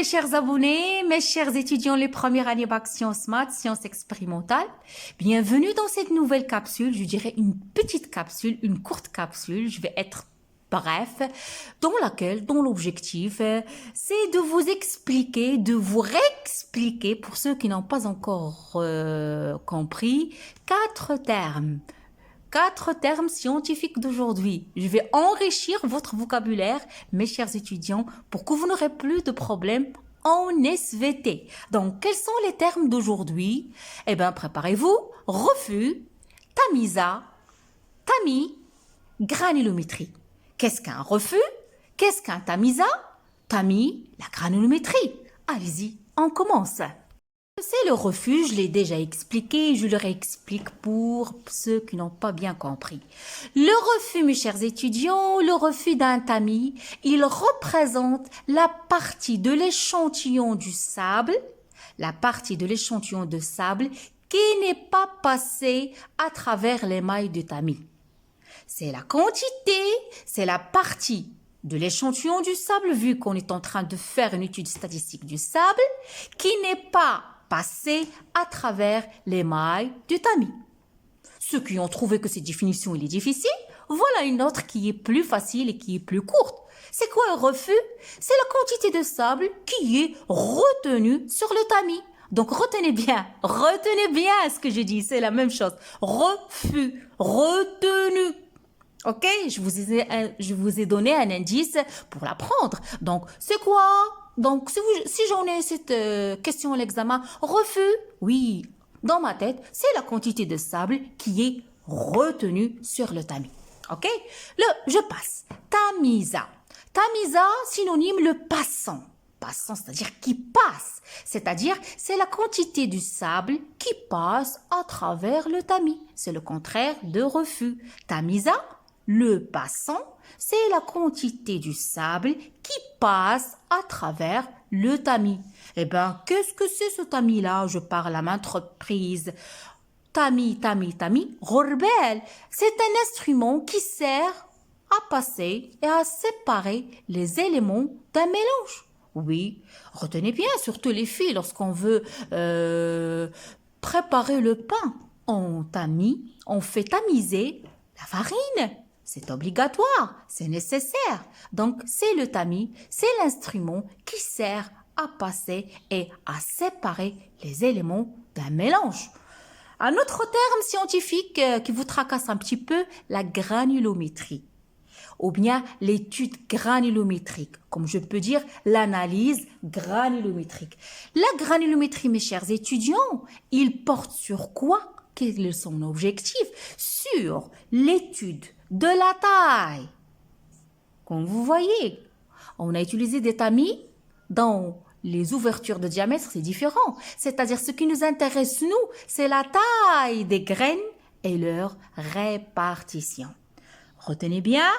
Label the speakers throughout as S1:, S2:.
S1: chers abonnés, mes chers étudiants les premières années bac sciences maths, sciences expérimentales. Bienvenue dans cette nouvelle capsule, je dirais une petite capsule, une courte capsule, je vais être bref, dont l'objectif, c'est de vous expliquer, de vous réexpliquer, pour ceux qui n'ont pas encore compris, quatre termes scientifiques d'aujourd'hui. Je vais enrichir votre vocabulaire, mes chers étudiants, pour que vous n'aurez plus de problèmes en SVT. Donc, quels sont les termes d'aujourd'hui? Eh bien, préparez-vous. Refus, tamiza, tamis, granulométrie. Qu'est-ce qu'un refus? Qu'est-ce qu'un tamiza? Tamis, la granulométrie. Allez-y, on commence. C'est le refus, je l'ai déjà expliqué, je le réexplique pour ceux qui n'ont pas bien compris. Le refus, mes chers étudiants, le refus d'un tamis, il représente la partie de l'échantillon du sable, qui n'est pas passée à travers l'émail du tamis. C'est la quantité, c'est la partie de l'échantillon du sable, vu qu'on est en train de faire une étude statistique du sable, qui n'est pas passé à travers l'émail du tamis. Ceux qui ont trouvé que cette définition est difficile, voilà une autre qui est plus facile et qui est plus courte. C'est quoi un refus? C'est la quantité de sable qui est retenue sur le tamis. Donc retenez bien ce que je dis, c'est la même chose. Refus, retenu. Ok, je vous ai donné un indice pour l'apprendre. Donc, c'est quoi? Donc, si j'en ai cette question à l'examen, refus, oui, dans ma tête, c'est la quantité de sable qui est retenue sur le tamis. Ok? Je passe. Tamiza. Tamiza, synonyme le passant. Passant, c'est-à-dire qui passe. C'est-à-dire, c'est la quantité du sable qui passe à travers le tamis. C'est le contraire de refus. Tamiza, le passant, c'est la quantité du sable qui passe à travers le tamis. Eh bien, qu'est-ce que c'est ce tamis-là? Je parle à maintes reprises. Tamis, rorbel. C'est un instrument qui sert à passer et à séparer les éléments d'un mélange. Oui, retenez bien, surtout les filles, lorsqu'on veut préparer le pain en tamis, on fait tamiser la farine. C'est obligatoire, c'est nécessaire. Donc, c'est le tamis, c'est l'instrument qui sert à passer et à séparer les éléments d'un mélange. Un autre terme scientifique qui vous tracasse un petit peu, la granulométrie. Ou bien l'étude granulométrique, comme je peux dire l'analyse granulométrique. La granulométrie, mes chers étudiants, il porte sur quoi? Quel est son objectif? Sur l'étude de la taille. Comme vous voyez, on a utilisé des tamis dans les ouvertures de diamètre, c'est différent. C'est-à-dire, ce qui nous intéresse, nous, c'est la taille des graines et leur répartition. Retenez bien,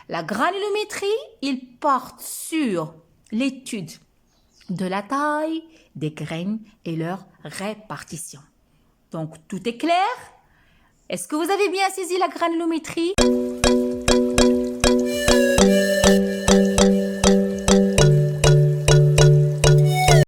S1: la granulométrie, il porte sur l'étude de la taille des graines et leur répartition. Donc, tout est clair? Est-ce que vous avez bien saisi la granulométrie?